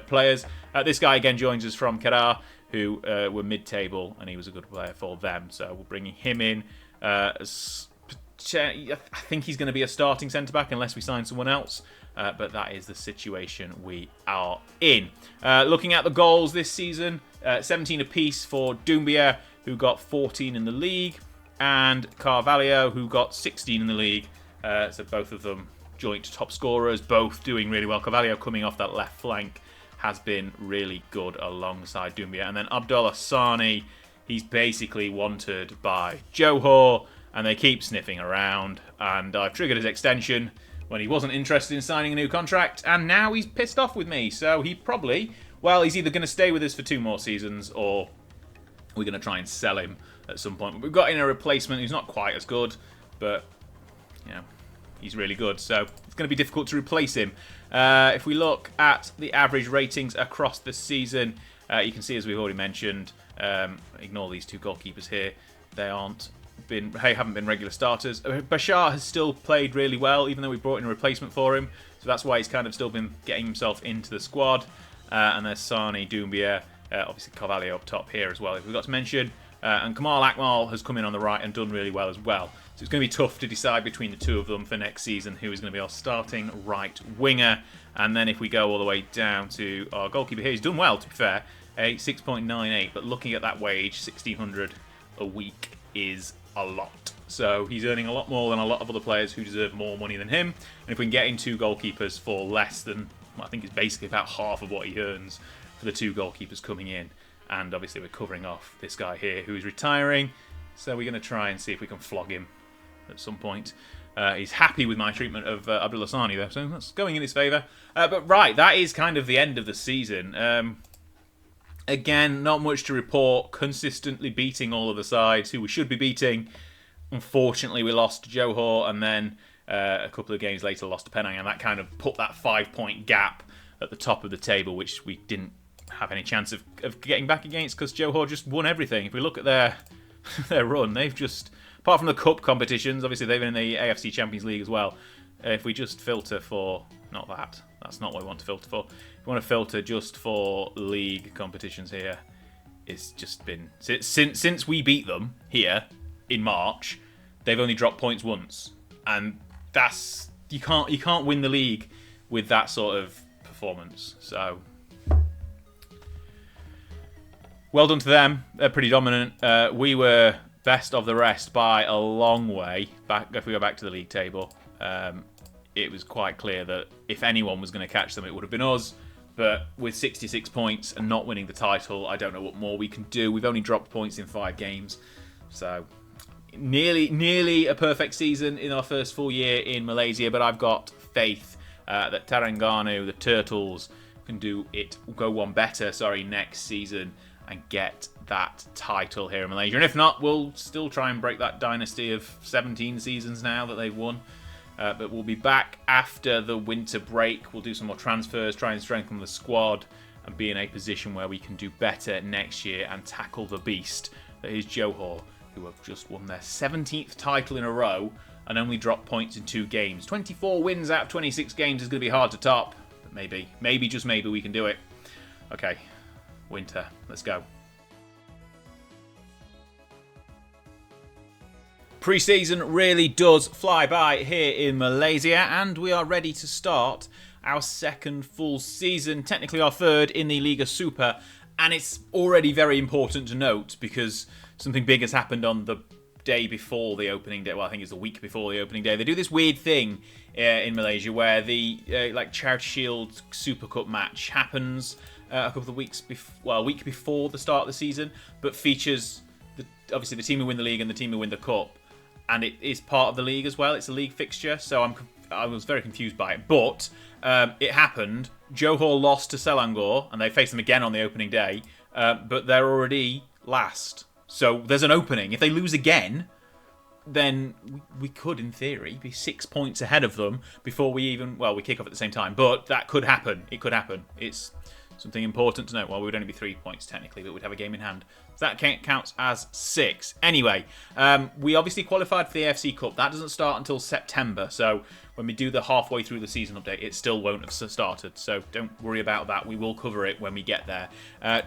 players. This guy again joins us from Kedar, who were mid-table, and he was a good player for them. So we're bringing him in. I think he's going to be a starting centre-back unless we sign someone else. But that is the situation we are in. Looking at the goals this season, 17 apiece for Doumbia, who got 14 in the league, and Carvalho, who got 16 in the league. So both of them joint top scorers, both doing really well. Carvalho coming off that left flank has been really good alongside Doumbia. And then Abdullah Sani, he's basically wanted by Johor, and they keep sniffing around. And I've triggered his extension when he wasn't interested in signing a new contract, and now he's pissed off with me. So he probably, he's either going to stay with us for 2 more seasons, or we're going to try and sell him at some point. But we've got in a replacement who's not quite as good, but he's really good. So it's going to be difficult to replace him. If we look at the average ratings across the season, you can see, as we've already mentioned, ignore these 2 goalkeepers here. They haven't been regular starters. Bashar has still played really well, even though we brought in a replacement for him. So that's why he's kind of still been getting himself into the squad. And there's Sani, Doumbia, obviously Carvalho up top here as well, if we got to mention. And Kamal Akmal has come in on the right and done really well as well. So it's going to be tough to decide between the 2 of them for next season who is going to be our starting right winger. And then if we go all the way down to our goalkeeper here, he's done well, to be fair, a 6.98. But looking at that wage, $1,600 a week is a lot. So he's earning a lot more than a lot of other players who deserve more money than him. And if we can get in 2 goalkeepers for less than, I think it's basically about half of what he earns for the 2 goalkeepers coming in. And obviously we're covering off this guy here who is retiring. So we're going to try and see if we can flog him at some point. He's happy with my treatment of Abdullah Sani, though, so that's going in his favour. But right, that is kind of the end of the season. Again, not much to report. Consistently beating all of the sides who we should be beating. Unfortunately, we lost to Johor, and then a couple of games later lost to Penang, and that kind of put that 5-point gap at the top of the table, which we didn't have any chance of getting back against because Johor just won everything. If we look at their run, they've just, apart from the cup competitions, obviously they've been in the AFC Champions League as well. If we just filter for, that's not what we want to filter for. If we want to filter just for league competitions here, it's just been, since we beat them here in March, they've only dropped points once. And that's, you can't win the league with that sort of performance. So well done to them. They're pretty dominant. We were best of the rest by a long way. If we go back to the league table, it was quite clear that if anyone was going to catch them, it would have been us. But with 66 points and not winning the title, I don't know what more we can do. We've only dropped points in 5 games. So nearly a perfect season in our first full year in Malaysia, but I've got faith that Terengganu, the Turtles, can go one better, next season and get that title here in Malaysia. And if not, we'll still try and break that dynasty of 17 seasons now that they've won. But we'll be back after the winter break. We'll do some more transfers, try and strengthen the squad, and be in a position where we can do better next year and tackle the beast that is Johor, who have just won their 17th title in a row and only dropped points in 2 games. 24 wins out of 26 games is going to be hard to top, but maybe, just maybe we can do it. Okay, winter, let's go. Pre-season really does fly by here in Malaysia, and we are ready to start our second full season, technically our third in the Liga Super, and it's already very important to note because something big has happened on the day before the opening day. Well, I think it's the week before the opening day. They do this weird thing in Malaysia where the Charity Shield Super Cup match happens a couple of weeks a week before the start of the season, but features obviously the team who win the league and the team who win the cup, and it is part of the league as well. It's a league fixture, so I was very confused by it, but it happened. Johor lost to Selangor, and they face them again on the opening day, but they're already last. So there's an opening. If they lose again, then we could, in theory, be 6 points ahead of them before we kick off at the same time. But that could happen. It could happen. It's something important to note. Well, we would only be 3 points technically, but we'd have a game in hand. So that counts as 6. Anyway, we obviously qualified for the AFC Cup. That doesn't start until September. So when we do the halfway through the season update, it still won't have started. So don't worry about that. We will cover it when we get there.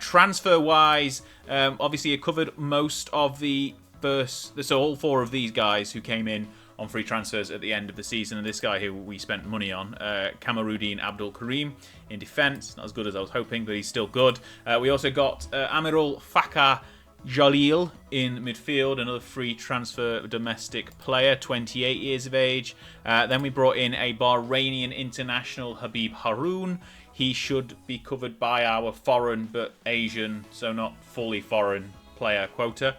Transfer-wise, obviously it covered most of the first... So all 4 of these guys who came in on free transfers at the end of the season, and this guy who we spent money on, Kamaruddin Abdul Karim in defence. Not as good as I was hoping, but he's still good. We also got Amirul Fakar Jalil in midfield, another free transfer domestic player, 28 years of age. Then we brought in a Bahrainian international, Habib Haroun. He should be covered by our foreign but Asian, so not fully foreign player quota,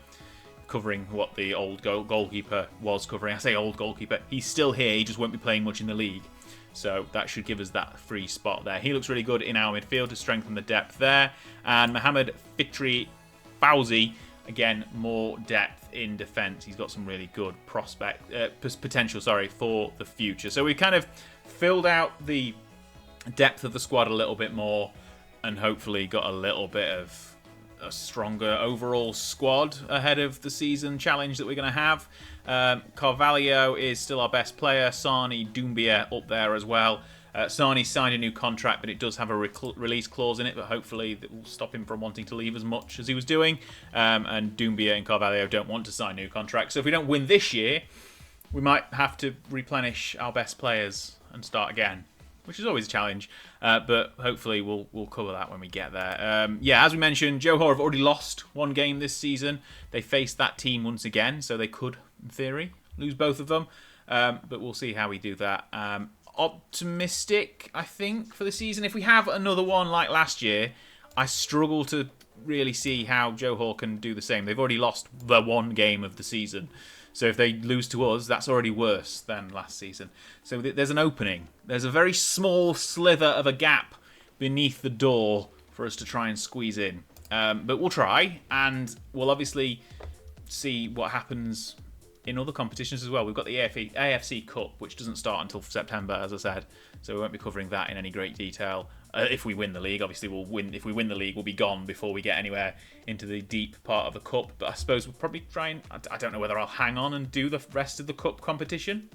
covering what the old goalkeeper was covering. I say old goalkeeper, he's still here, he just won't be playing much in the league. So that should give us that free spot there. He looks really good in our midfield to strengthen the depth there. And Mohamed Fitri Fauzi, again, more depth in defence. He's got some really good potential for the future. So we kind of filled out the depth of the squad a little bit more and hopefully got a little bit of a stronger overall squad ahead of the season challenge that we're going to have. Carvalho is still our best player. Sani Doumbia up there as well. Sani signed a new contract, but it does have a release clause in it, but hopefully that will stop him from wanting to leave as much as he was doing. And Doumbia and Carvalho don't want to sign new contracts. So if we don't win this year, we might have to replenish our best players and start again, which is always a challenge. But hopefully we'll cover that when we get there. As we mentioned, Johor have already lost one game this season. They faced that team once again, so they could, in theory, lose both of them. But we'll see how we do that. Optimistic, I think, for the season. If we have another one like last year, I struggle to really see how Johor can do the same. They've already lost the one game of the season. So if they lose to us, that's already worse than last season. So there's an opening. There's a very small slither of a gap beneath the door for us to try and squeeze in. But we'll try, and we'll obviously see what happens in other competitions as well. We've got the AFC Cup, which doesn't start until September, as I said. So we won't be covering that in any great detail. If we win the league, obviously we'll win. If we win the league, we'll be gone before we get anywhere into the deep part of the cup. But I suppose we'll probably try and... I don't know whether I'll hang on and do the rest of the cup competition.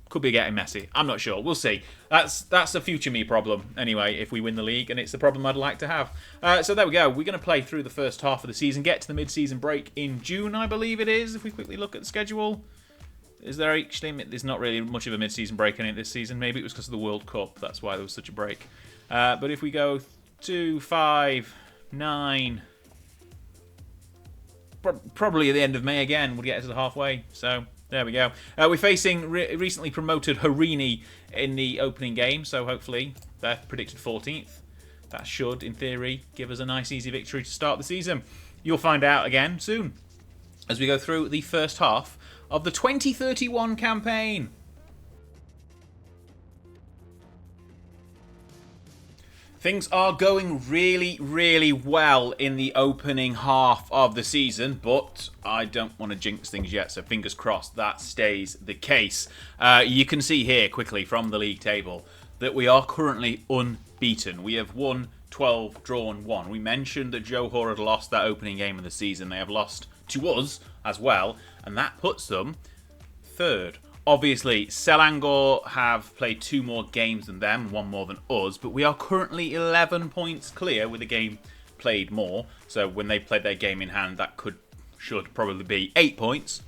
Could be getting messy. I'm not sure. We'll see. That's a future me problem, anyway, if we win the league, and it's the problem I'd like to have. So there we go. We're going to play through the first half of the season, get to the mid-season break in June, I believe it is, if we quickly look at the schedule. Is there actually... There's not really much of a mid-season break in it this season. Maybe it was because of the World Cup. That's why there was such a break. But if we go 2, 5, 9... Probably at the end of May again, we'll get to the halfway. So... there we go. We're facing recently promoted Harini in the opening game, so hopefully they're predicted 14th. That should, in theory, give us a nice easy victory to start the season. You'll find out again soon. as we go through the first half of the 2031 campaign. Things are going really, really well in the opening half of the season, but I don't want to jinx things yet, so fingers crossed that stays the case. You can see here quickly from the league table that we are currently unbeaten. We have won 12, drawn 1. We mentioned that Johor had lost that opening game of the season. They have lost to us as well, and that puts them third. Obviously, Selangor have played 2 more games than them, 1 more than us, but we are currently 11 points clear with a game played more. So when they played their game in hand, that should probably be 8 points.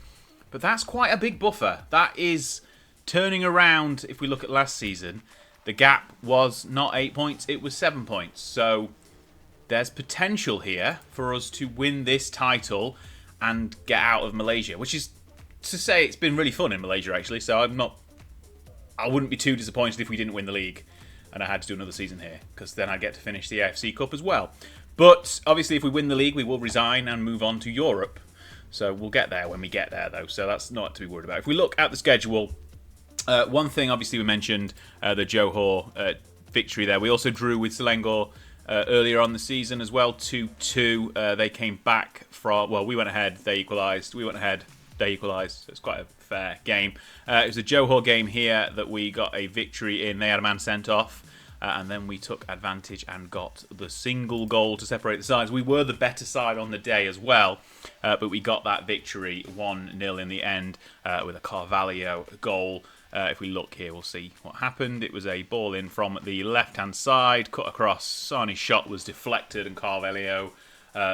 But that's quite a big buffer. That is turning around. If we look at last season, the gap was not 8 points, it was 7 points. So there's potential here for us to win this title and get out of Malaysia, which is to say it's been really fun in Malaysia, actually, so I wouldn't be too disappointed if we didn't win the league and I had to do another season here, because then I'd get to finish the AFC Cup as well. But obviously if we win the league, we will resign and move on to Europe. So we'll get there when we get there, though, so that's not to be worried about. If we look at the schedule, one thing obviously we mentioned, the Johor victory there. We also drew with Selangor earlier on the season as well, 2-2. They came back from, well, we went ahead, they equalised, we went ahead, they equalised, so it's quite a fair game. It was a Johor game here that we got a victory in. They had a man sent off, and then we took advantage and got the single goal to separate the sides. We were the better side on the day as well, but we got that victory 1-0 in the end with a Carvalho goal. If we look here, we'll see what happened. It was a ball in from the left-hand side, cut across. Sani's shot was deflected, and Carvalho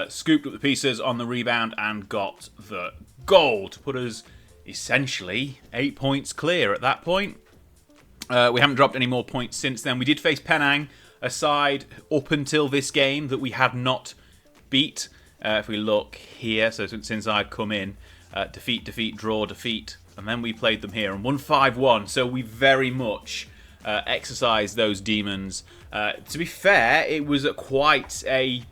scooped up the pieces on the rebound and got the goal to put us essentially 8 points clear at that point. We haven't dropped any more points since then. We did face Penang, a side up until this game that we had not beat. If we look here, so since I've come in, defeat, defeat, draw, defeat, and then we played them here and won 5-1. So we very much exercised those demons. To be fair, it was quite a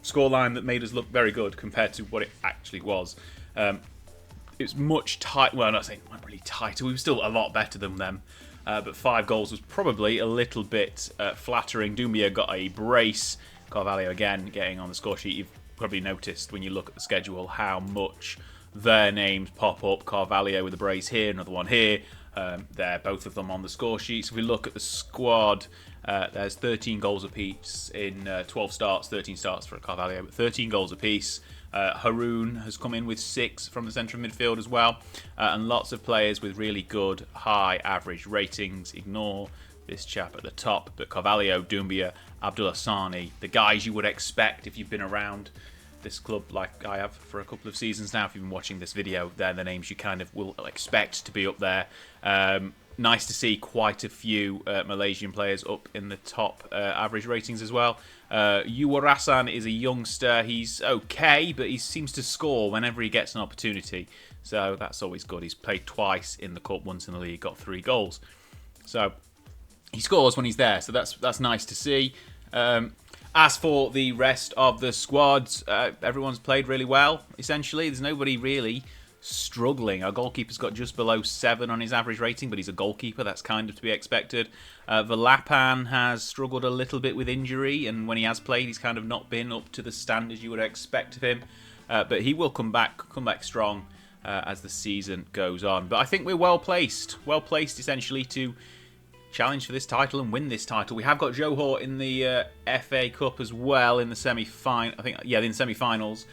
scoreline that made us look very good compared to what it actually was. It was much tight. Well, not saying not really tighter. We were still a lot better than them. But 5 goals was probably a little bit flattering. Doumbia got a brace. Carvalho again getting on the score sheet. You've probably noticed when you look at the schedule how much their names pop up. Carvalho with a brace here, another one here. They're both of them on the score sheet. So if we look at the squad, there's 13 goals apiece in 12 starts, 13 starts for Carvalho, but 13 goals apiece. Haroon has come in with 6 from the centre of midfield as well, and lots of players with really good high average ratings. Ignore this chap at the top, but Carvalho, Doumbia, Abdullah Sani, the guys you would expect if you've been around this club like I have for a couple of seasons now. If you've been watching this video, they're the names you kind of will expect to be up there. Nice to see quite a few Malaysian players up in the top average ratings as well. Yuwarasan is a youngster. He's okay, but he seems to score whenever he gets an opportunity. So that's always good. He's played twice in the cup, once in the league, got 3 goals. So he scores when he's there. So that's nice to see. As for the rest of the squads, everyone's played really well, essentially. There's nobody really struggling. Our goalkeeper's got just below 7 on his average rating, but he's a goalkeeper. That's kind of to be expected. Velapan has struggled a little bit with injury, and when he has played, he's kind of not been up to the standards you would expect of him. But he will come back strong as the season goes on. But I think we're well placed essentially to challenge for this title and win this title. We have got Johor in the FA Cup as well in the semi-final. I think, yeah, in the semi-finals,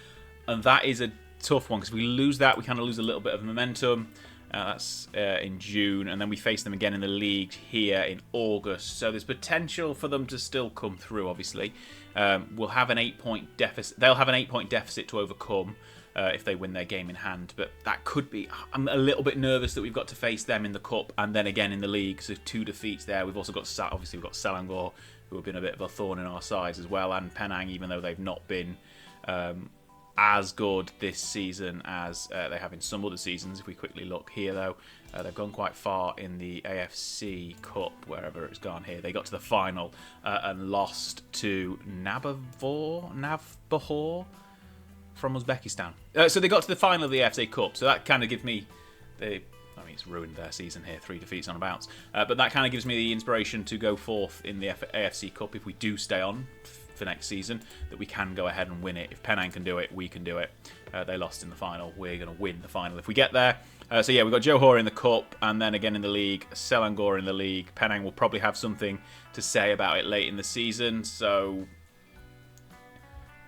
and that is a tough one because if we lose that, we kind of lose a little bit of momentum. That's in June, and then we face them again in the league here in August. So there's potential for them to still come through. Obviously, we'll have an 8-point deficit. They'll have an 8-point deficit to overcome if they win their game in hand. But that could be. I'm a little bit nervous that we've got to face them in the cup and then again in the league. So 2 defeats there. We've also got obviously we've got Selangor, who have been a bit of a thorn in our sides as well, and Penang, even though they've not been as good this season as they have in some other seasons. If we quickly look here, though, they've gone quite far in the AFC Cup, wherever it's gone here. They got to the final and lost to Nabahor. from Uzbekistan. So they got to the final of the AFC Cup, so that kind of gives me it's ruined their season here, 3 defeats on a bounce. But that kind of gives me the inspiration to go forth in the AFC Cup if we do stay on for next season, that we can go ahead and win it. If Penang can do it, we can do it. They lost in the final. We're going to win the final if we get there. So yeah, we've got Johor in the Cup, and then again in the league, Selangor in the league. Penang will probably have something to say about it late in the season, so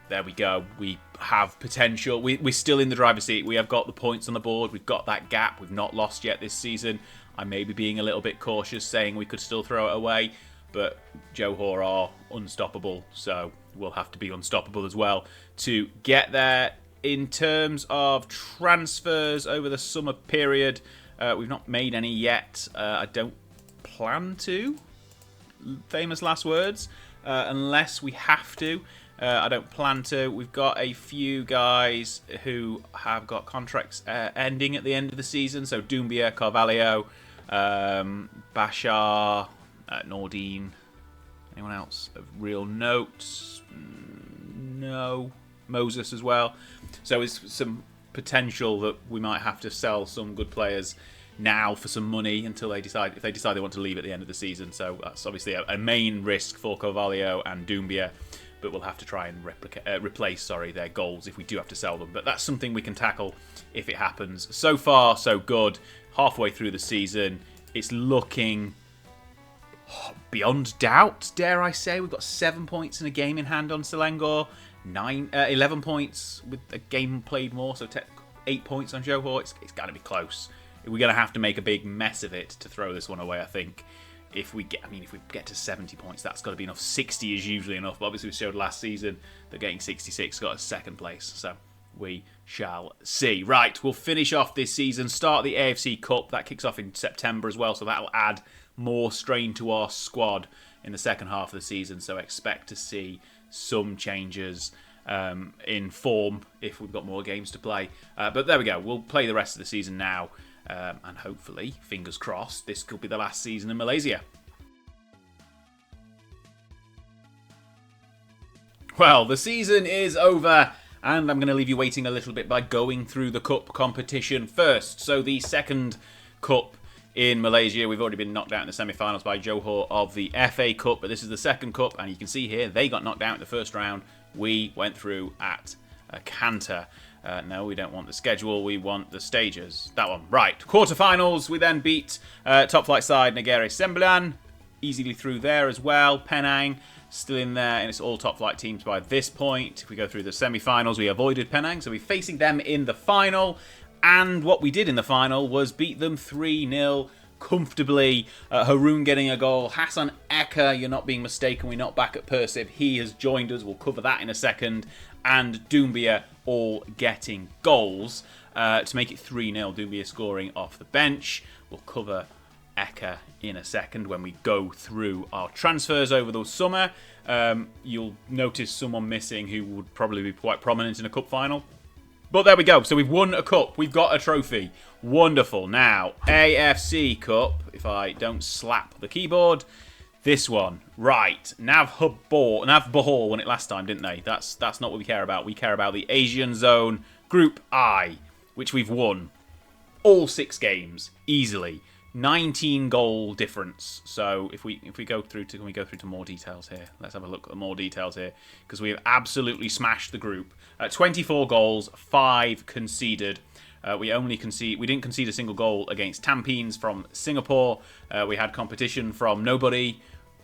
there we go. We have potential. We're still in the driver's seat. We have got the points on the board. We've got that gap. We've not lost yet this season. I may be being a little bit cautious, saying we could still throw it away, but Johor are unstoppable, so we'll have to be unstoppable as well to get there. In terms of transfers over the summer period, we've not made any yet. I don't plan to. Famous last words. Unless we have to. I don't plan to. We've got a few guys who have got contracts ending at the end of the season. So Doumbia, Carvalho, Bashar, Nordine. Anyone else of real note? No. Moses as well. So it's some potential that we might have to sell some good players now for some money until they decide, if they decide they want to leave at the end of the season. So that's obviously a main risk for Carvalho and Doumbia. But we'll have to try and replace their goals if we do have to sell them. But that's something we can tackle if it happens. So far, so good. Halfway through the season, it's looking beyond doubt, dare I say. We've got 7 points in a game in hand on Selangor. 11 points with a game played more, so 8 points on Johor. It's got to be close. We're going to have to make a big mess of it to throw this one away, I think. If we get to 70 points, that's got to be enough. 60 is usually enough. But obviously, we showed last season that getting 66 got us second place. So we shall see. Right, we'll finish off this season. Start the AFC Cup. That kicks off in September as well. So that'll add more strain to our squad in the second half of the season. So expect to see some changes in form if we've got more games to play. But there we go. We'll play the rest of the season now. And hopefully, fingers crossed, this could be the last season in Malaysia. Well, the season is over, and I'm going to leave you waiting a little bit by going through the cup competition first. So the second cup in Malaysia, we've already been knocked out in the semi-finals by Johor of the FA Cup, but this is the second cup, and you can see here, they got knocked out in the first round. We went through at a canter. No, we don't want the schedule. We want the stages. That one. Right. Quarterfinals. We then beat top flight side Negeri Sembilan. Easily through there as well. Penang still in there, and it's all top flight teams by this point. If we go through the semi-finals, we avoided Penang, so we're facing them in the final. And what we did in the final was beat them 3-0 comfortably. Haroon getting a goal. Hassan Eka, you're not being mistaken. We're not back at Persib. He has joined us. We'll cover that in a second. And Doumbia all getting goals to make it 3-0. Doumbia scoring off the bench. We'll cover Eka in a second when we go through our transfers over the summer. You'll notice someone missing who would probably be quite prominent in a cup final. But there we go. So we've won a cup. We've got a trophy. Wonderful. Now, AFC Cup. If I don't slap the keyboard. This one. Right. Nav Bahor won it last time, didn't they? That's not what we care about. We care about the Asian Zone Group I, which we've won all 6 games easily. 19 goal difference. So if we go through to, can we go through to more details here? Let's have a look at the more details here, because we have absolutely smashed the group. 24 goals, 5 conceded. We didn't concede a single goal against Tampines from Singapore. We had competition from nobody.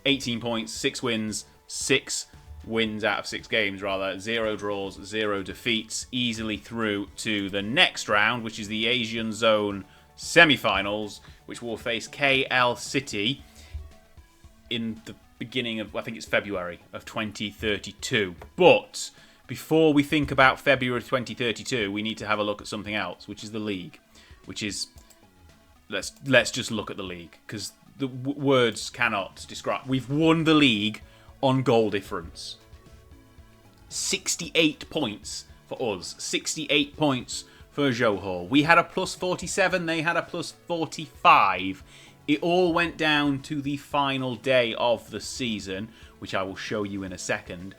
18 points, 6 wins, 6 wins out of 6 games rather. 0 draws, 0 defeats. Easily through to the next round, which is the Asian Zone semi-finals, which will face KL City in the beginning of, I think it's February of 2032. But before we think about February 2032, we need to have a look at something else, which is the league. Which is, let's just look at the league, because the words cannot describe. We've won the league on goal difference. 68 points for us. 68 points for Johor. We had a plus 47, they had a plus 45. It all went down to the final day of the season. which I will show you in a second.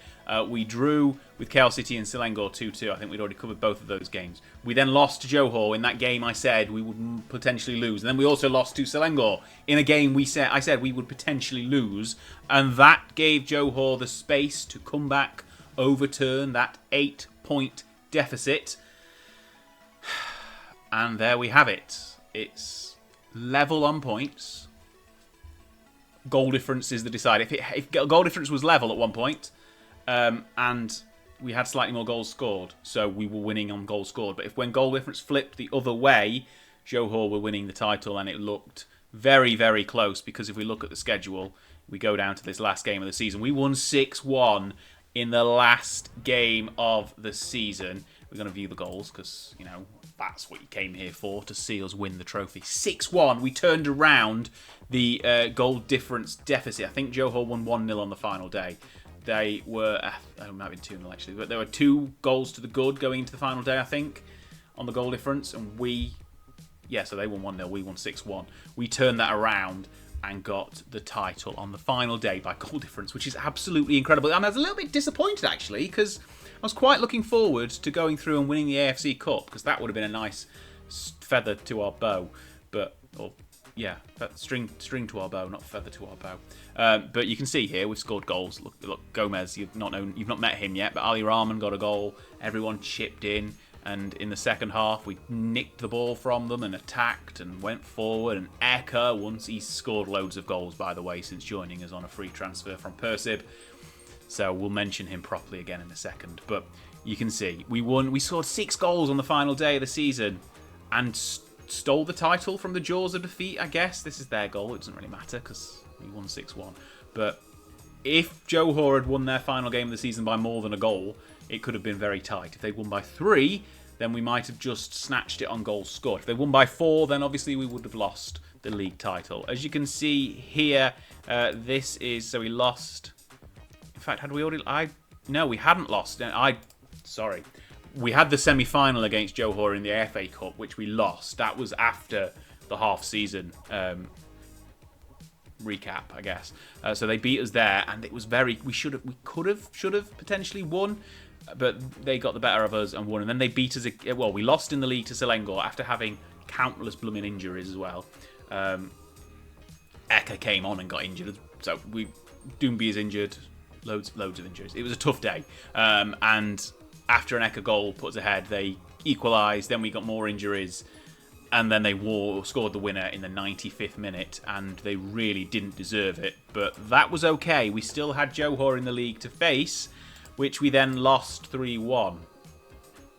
We drew with KL City and Selangor 2-2. I think we'd already covered both of those games. We then lost to Johor in that game I said we would potentially lose. And then we also lost to Selangor in a game I said we would potentially lose. And that gave Johor the space to come back, overturn that 8-point deficit. And there we have it. It's level on points. Goal difference is the decider. If goal difference was level at one point, and we had slightly more goals scored, so we were winning on goals scored. But when goal difference flipped the other way, Johor were winning the title, and it looked very, very close. Because if we look at the schedule, we go down to this last game of the season. We won 6-1 in the last game of the season. We're going to view the goals because, you know, that's what you came here for, to see us win the trophy. 6-1. We turned around the goal difference deficit. I think Johor won 1-0 on the final day. They were, it might have been 2-0 actually, but there were 2 goals to the good going into the final day, I think, on the goal difference. And so they won 1-0, we won 6-1. We turned that around and got the title on the final day by goal difference, which is absolutely incredible. I was a little bit disappointed actually, because I was quite looking forward to going through and winning the AFC Cup, because that would have been a nice feather to our bow. String to our bow, not feather to our bow. But you can see here we've scored goals. Look, Gomez, you've not met him yet, but Ali Rahman got a goal. Everyone chipped in, and in the second half we nicked the ball from them and attacked and went forward. And Eka, he's scored loads of goals, by the way, since joining us on a free transfer from Persib. So we'll mention him properly again in a second. But you can see we scored 6 goals on the final day of the season and stole the title from the jaws of defeat, I guess. This is their goal. It doesn't really matter because we won 6-1. But if Johor had won their final game of the season by more than a goal, it could have been very tight. If they'd won by 3, then we might have just snatched it on goals scored. If they won by 4, then obviously we would have lost the league title. As you can see here, so we lost. In fact, had we already? No, we hadn't lost. Sorry. We had the semi-final against Johor in the FA Cup, which we lost. That was after the half-season recap, I guess. So they beat us there, and it was we should have potentially won, but they got the better of us and won. And then they beat us. We lost in the league to Selangor after having countless blooming injuries as well. Eka came on and got injured, so Doomby is injured. Loads of injuries. It was a tough day, and after an Eka goal put us ahead, they equalised. Then we got more injuries, and then they scored the winner in the 95th minute, and they really didn't deserve it. But that was okay. We still had Johor in the league to face, which we then lost 3-1,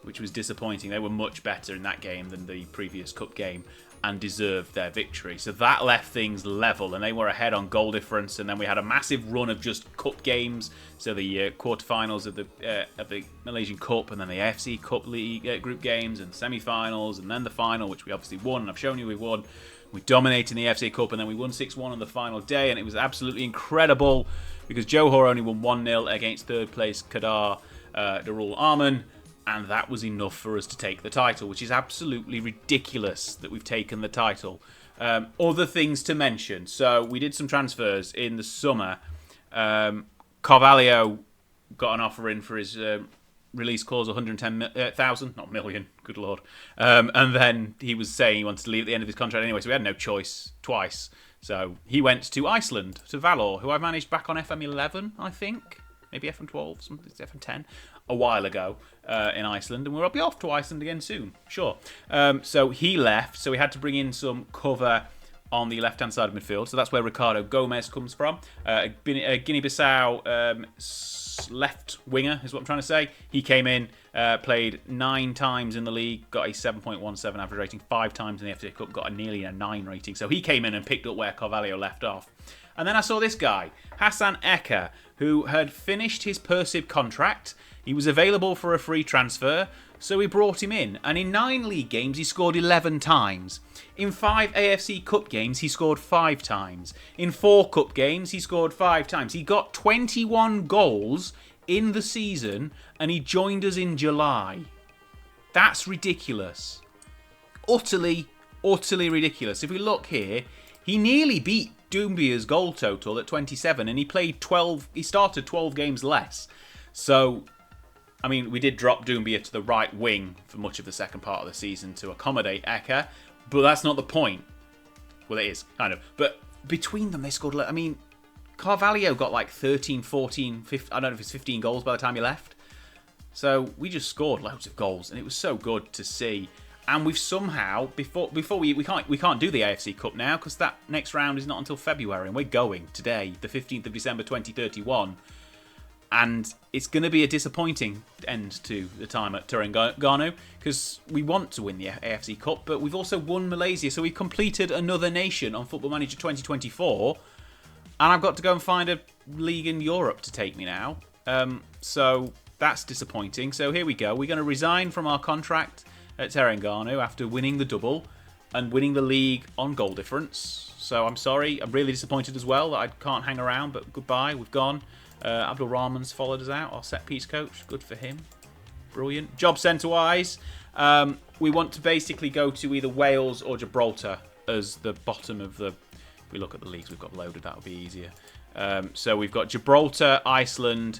which was disappointing. They were much better in that game than the previous cup game and deserved their victory. So that left things level, and they were ahead on goal difference. And then we had a massive run of just cup games. So the quarterfinals of the Malaysian Cup, and then the AFC Cup League group games, and semi-finals, and then the final, which we obviously won. And I've shown you we won. We dominated in the AFC Cup, and then we won 6-1 on the final day, and it was absolutely incredible because Johor only won 1-0 against third place Qadar Darul Aman. And that was enough for us to take the title, which is absolutely ridiculous that we've taken the title. Other things to mention. So we did some transfers in the summer. Carvalho got an offer in for his release clause, 110,000, not million, good lord. And then he was saying he wanted to leave at the end of his contract anyway, so we had no choice twice. So he went to Iceland, to Valor, who I managed back on FM11, I think. Maybe FM12, something, FM10. A while ago in Iceland, and we'll be off to Iceland again soon, sure. So he left, so we had to bring in some cover on the left-hand side of midfield, so that's where Ricardo Gomez comes from. Guinea-Bissau left winger is what I'm trying to say. He came in, played 9 times in the league, got a 7.17 average rating, 5 times in the FA Cup, got nearly a 9 rating. So he came in and picked up where Carvalho left off. And then I saw this guy, Hassan Eka, who had finished his Persib contract. He was available for a free transfer, so we brought him in. And in 9 league games, he scored 11 times. In 5 AFC Cup games, he scored 5 times. In 4 Cup games, he scored 5 times. He got 21 goals in the season, and he joined us in July. That's ridiculous. Utterly ridiculous. If we look here, he nearly beat Doombia's goal total at 27, and he played 12. He started 12 games less. So, I mean, we did drop Doumbia to the right wing for much of the second part of the season to accommodate Eka, but that's not the point. Well, it is, kind of. But between them, they scored... I mean, Carvalho got like 13, 14, 15... I don't know if it's 15 goals by the time he left. So we just scored loads of goals, and it was so good to see. And we've somehow... Before we can't do the AFC Cup now, because that next round is not until February, and we're going today, the 15th of December 2031. And it's going to be a disappointing end to the time at Terengganu, because we want to win the AFC Cup, but we've also won Malaysia, so we've completed another nation on Football Manager 2024, and I've got to go and find a league in Europe to take me now. So that's disappointing. So here we go. We're going to resign from our contract at Terengganu after winning the double and winning the league on goal difference. So I'm sorry. I'm really disappointed as well that I can't hang around, but goodbye. We've gone. Abdul Rahman's followed us out, our set-piece coach. Good for him. Brilliant. Job centre-wise, we want to basically go to either Wales or Gibraltar as the bottom of the... If we look at the leagues we've got loaded, that'll be easier. So we've got Gibraltar, Iceland,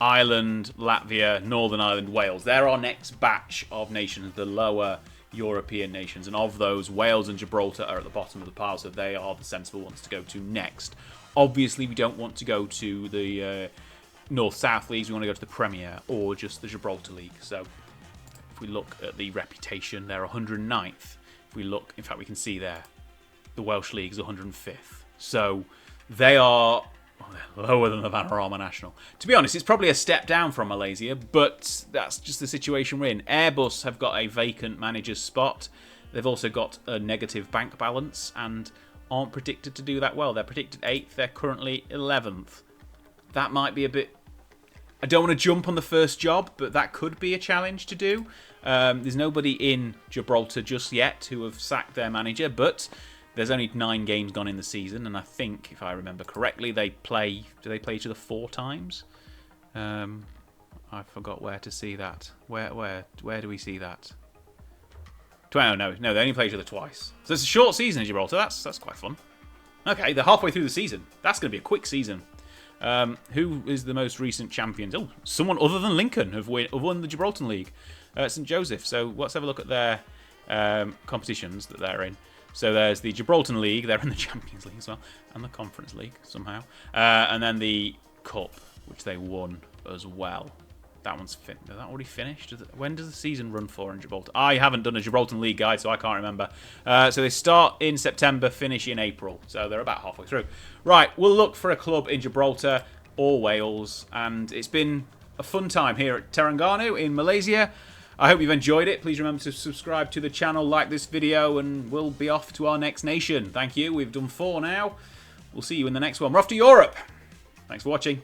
Ireland, Latvia, Northern Ireland, Wales. They're our next batch of nations, the lower European nations. And of those, Wales and Gibraltar are at the bottom of the pile, so they are the sensible ones to go to next. Obviously, we don't want to go to the North-South leagues. We want to go to the Premier or just the Gibraltar League. So if we look at the reputation, they're 109th. If we look, in fact, we can see there, the Welsh League is 105th. So they are lower than the Vanarama National. To be honest, it's probably a step down from Malaysia, but that's just the situation we're in. Airbus have got a vacant manager's spot. They've also got a negative bank balance and aren't predicted to do that well. They're predicted 8th. They're currently 11th. That might be a bit... I don't want to jump on the first job, but that could be a challenge to do. There's nobody in Gibraltar just yet who have sacked their manager, but there's only 9 games gone in the season, and I think, if I remember correctly, they play... Do they play each other 4 times? I forgot where to see that. Where do we see that? No, they only play each other twice. So it's a short season in Gibraltar. That's quite fun. Okay, they're halfway through the season. That's going to be a quick season. Who is the most recent champions? Oh, someone other than Lincoln have won the Gibraltar League. St. Joseph. So let's have a look at their competitions that they're in. So there's the Gibraltar League. They're in the Champions League as well. And the Conference League, somehow. And then the Cup, which they won as well. That one's is that already finished? When does the season run for in Gibraltar? I haven't done a Gibraltar League guide, so I can't remember. So they start in September, finish in April. So they're about halfway through. Right, we'll look for a club in Gibraltar or Wales. And it's been a fun time here at Terengganu in Malaysia. I hope you've enjoyed it. Please remember to subscribe to the channel, like this video, and we'll be off to our next nation. Thank you. We've done 4 now. We'll see you in the next one. We're off to Europe. Thanks for watching.